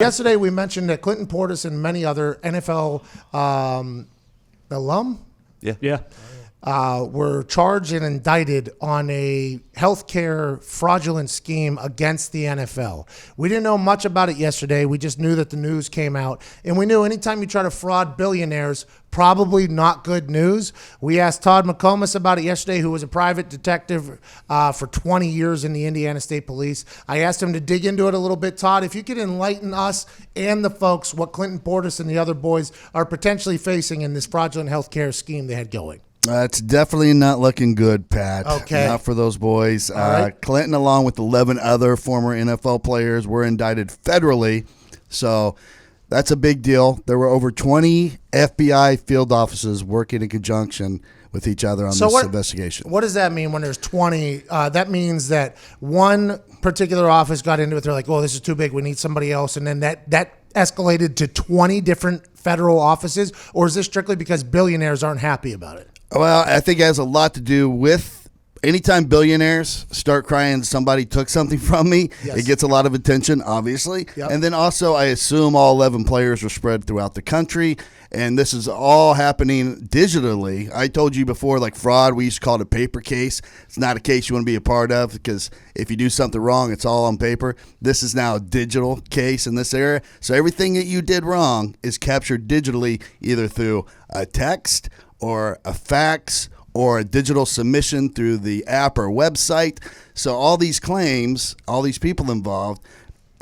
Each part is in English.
Yesterday, we mentioned that Clinton Portis and many other NFL alum were charged and indicted on a healthcare fraudulent scheme against the NFL. We didn't know much about it yesterday. We just knew that the news came out. And we knew anytime you try to fraud billionaires, probably not good news. We asked Todd McComas about it yesterday, who was a private detective for 20 years in the Indiana State Police. I asked him to dig into it a little bit. Todd, if you could enlighten us and the folks what Clinton Portis and the other boys are potentially facing in this fraudulent healthcare scheme they had going. It's definitely not looking good, Pat. Okay. Not for those boys. Right. Clinton, along with 11 other former NFL players, were indicted federally. So that's a big deal. There were over 20 FBI field officers working in conjunction with each other on this investigation. What does that mean when there's 20? That means that one particular office got into it. They're like, oh, this is too big. We need somebody else. And then that escalated to 20 different federal offices? Or is this strictly because billionaires aren't happy about it? Well, I think it has a lot to do with anytime billionaires start crying somebody took something from me, It gets a lot of attention, obviously. Yep. And then also I assume all 11 players were spread throughout the country, and this is all happening digitally. I told you before, like fraud, we used to call it a paper case. It's not a case you want to be a part of because if you do something wrong, it's all on paper. This is now a digital case in this area. So everything that you did wrong is captured digitally, either through a text or a fax or a digital submission through the app or website. So all these claims, all these people involved,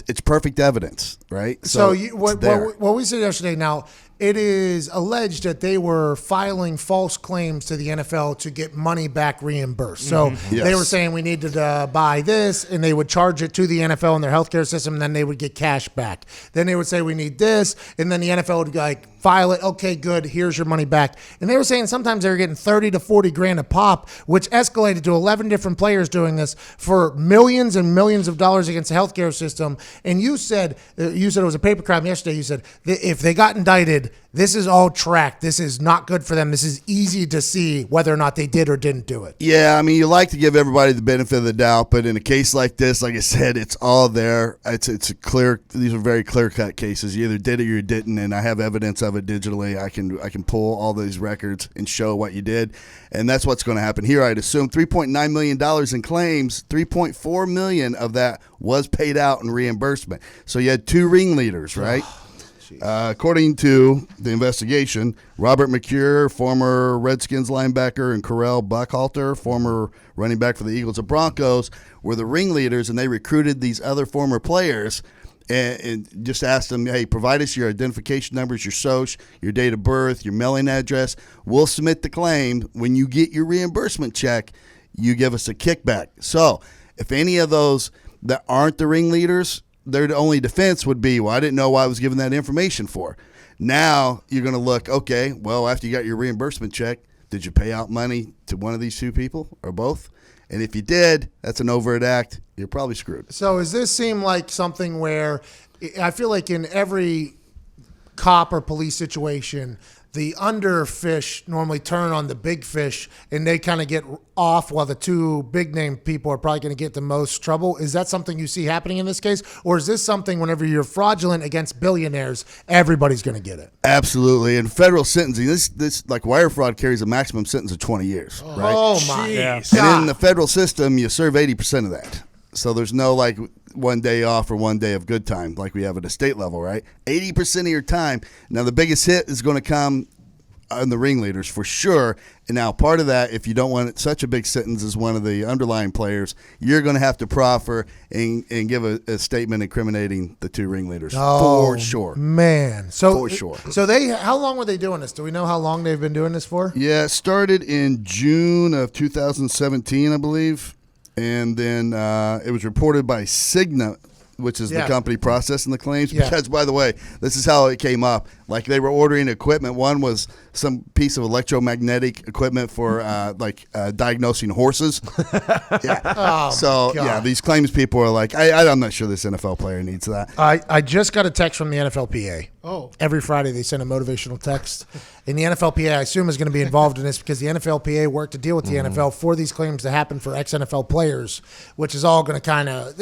it's perfect evidence, right? So what we said yesterday, now, it is alleged that they were filing false claims to the NFL to get money back reimbursed. So they were saying we needed to buy this, and they would charge it to the NFL and their healthcare system, and then they would get cash back. Then they would say we need this, and then the NFL would like file it. Okay, good. Here's your money back. And they were saying sometimes they were getting 30 to 40 grand a pop, which escalated to 11 different players doing this for millions and millions of dollars against the healthcare system. And you said it was a paper crime yesterday. You said if they got indicted, this is all tracked. This is not good for them. This is easy to see whether or not they did or didn't do it. Yeah, I mean, you like to give everybody the benefit of the doubt, but in a case like this, like I said, it's all there. It's a clear. These are very clear-cut cases. You either did it or you didn't, and I have evidence of it digitally. I can pull all these records and show what you did, and that's what's going to happen here. I'd assume $3.9 million in claims. $3.4 million of that was paid out in reimbursement. So you had two ringleaders, right? According to the investigation, Robert McCure, former Redskins linebacker, and Correll Buckhalter, former running back for the Eagles and Broncos, were the ringleaders, and they recruited these other former players and just asked them, hey, provide us your identification numbers, your social, your date of birth, your mailing address. We'll submit the claim. When you get your reimbursement check, you give us a kickback. So if any of those that aren't the ringleaders, their only defense would be, well, I didn't know why I was given that information for. Now you're going to look, okay, well, after you got your reimbursement check, did you pay out money to one of these two people or both? And if you did, that's an overt act. You're probably screwed. So does this seem like something where I feel like in every cop or police situation, the underfish normally turn on the big fish and they kind of get off while the two big name people are probably going to get the most trouble. Is that something you see happening in this case? Or is this something whenever you're fraudulent against billionaires, everybody's going to get it? Absolutely. And federal sentencing, this like wire fraud carries a maximum sentence of 20 years, right? Oh, my Jeez. God. And in the federal system, you serve 80% of that. So there's no like one day off or one day of good time like we have at a state level, right? 80% of your time. Now, the biggest hit is going to come on the ringleaders for sure. And now part of that, if you don't want such a big sentence as one of the underlying players, you're going to have to proffer and give a statement incriminating the two ringleaders for sure. Man. So, for sure. So how long were they doing this? Do we know how long they've been doing this for? Yeah, it started in June of 2017, I believe. And then it was reported by Cigna, which is the company processing the claims. Yeah. Because, by the way, this is how it came up. Like, they were ordering equipment. One was some piece of electromagnetic equipment for, diagnosing horses. These claims people are like, I'm not sure this NFL player needs that. I just got a text from the NFLPA. Oh. Every Friday they send a motivational text. And the NFLPA, I assume, is going to be involved in this because the NFLPA worked to deal with the NFL for these claims to happen for ex-NFL players, which is all going to kind of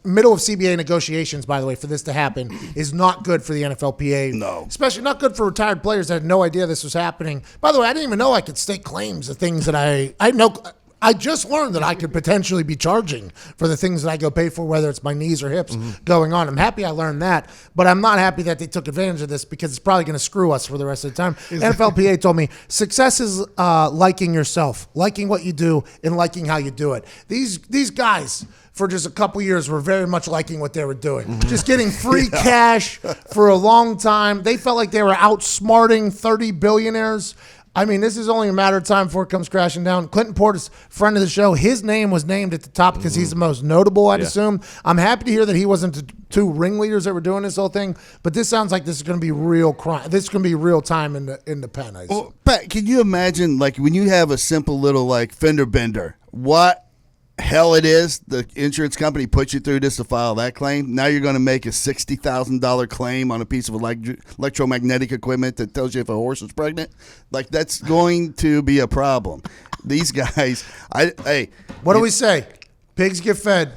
– middle of CBA NFLPA negotiations, by the way, for this to happen is not good for the NFLPA. No. Especially not good for retired players that had no idea this was happening. By the way, I didn't even know I could state claims of things that I know. I just learned that I could potentially be charging for the things that I go pay for, whether it's my knees or hips going on. I'm happy I learned that, but I'm not happy that they took advantage of this because it's probably going to screw us for the rest of the time. NFLPA told me success is liking yourself, liking what you do, and liking how you do it. These guys, for just a couple years, were very much liking what they were doing. Just getting free cash for a long time. They felt like they were outsmarting 30 billionaires. I mean, this is only a matter of time before it comes crashing down. Clinton Portis, friend of the show, his name was named at the top because he's the most notable, I'd assume. I'm happy to hear that he wasn't the two ringleaders that were doing this whole thing, but this sounds like this is going to be real crime. This is going to be real time in the pen, I assume. Well, Pat, can you imagine, like, when you have a simple little, like, fender bender, what hell it is the insurance company puts you through this to file that claim? Now you're going to make a $60,000 claim on a piece of electromagnetic equipment that tells you if a horse is pregnant. Like, that's going to be a problem. These guys, What do we say? Pigs get fed.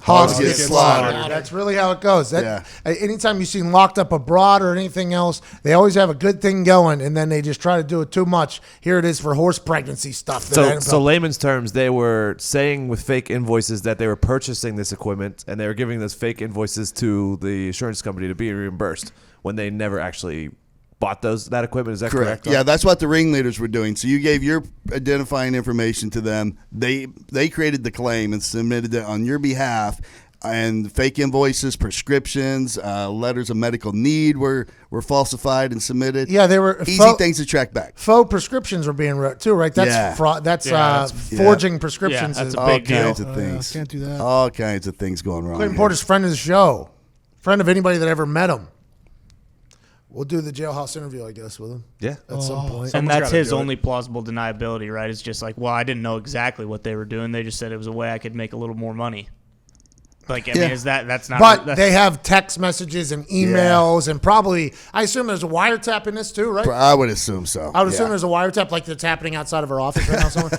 Hogs get slaughtered. That's really how it goes. Anytime you see locked up abroad or anything else, they always have a good thing going, and then they just try to do it too much. Here it is for horse pregnancy stuff. So layman's terms, they were saying with fake invoices that they were purchasing this equipment, and they were giving those fake invoices to the insurance company to be reimbursed when they never actually bought that equipment. Is that correct? Yeah, that's what the ringleaders were doing. So you gave your identifying information to them. They created the claim and submitted it on your behalf. And fake invoices, prescriptions, letters of medical need were falsified and submitted. Yeah, they were easy things to track back. Faux prescriptions were being wrote too, right? That's fraud. That's forging prescriptions. Yeah, that's is a big deal. All kinds of things. Can't do that. All kinds of things going wrong. Clinton Porter's friend of the show, friend of anybody that ever met him. We'll do the jailhouse interview, I guess, with him. Yeah. At some point. And that's his only plausible deniability, right? It's just like, well, I didn't know exactly what they were doing. They just said it was a way I could make a little more money. Like, I mean, that's not. But they have text messages and emails and probably, I assume there's a wiretap in this too, right? I would assume so. I would assume there's a wiretap like that's happening outside of our office right now somewhere.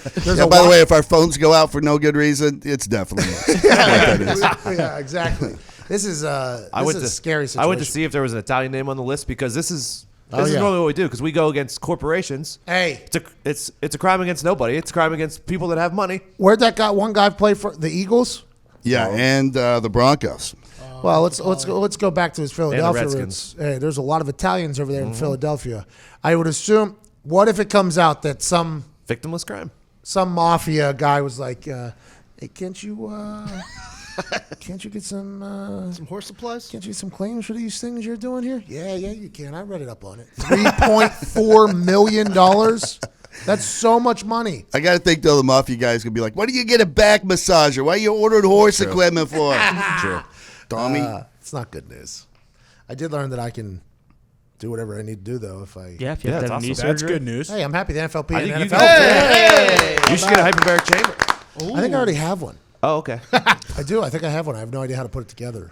By the way, if our phones go out for no good reason, it's definitely what that is. Yeah, exactly. This is a scary situation. I went to see if there was an Italian name on the list because this is normally what we do because we go against corporations. Hey, it's a crime against nobody. It's a crime against people that have money. Where'd that one guy play for? The Eagles? Yeah, and the Broncos. Well, let's go back to his Philadelphia and the roots. Hey, there's a lot of Italians over there in Philadelphia. I would assume. What if it comes out that some victimless crime, some mafia guy was like, "Hey, can't you get some horse supplies? Can't you get some claims for these things you're doing here?" Yeah, you can. I read it up on it. $3.4 million. That's so much money. I got to think, though, the mafia guy's going to be like, why do you get a back massager? Why are you ordering horse equipment for? True. Tommy? It's not good news. I did learn that I can do whatever I need to do, though, if I... Yeah, if you have to have knee surgery. That's good news. Hey, I'm happy the NFLP I and think NFL... you should get a hyperbaric chamber. I think I already have one. Oh, okay. I do. I think I have one. I have no idea how to put it together.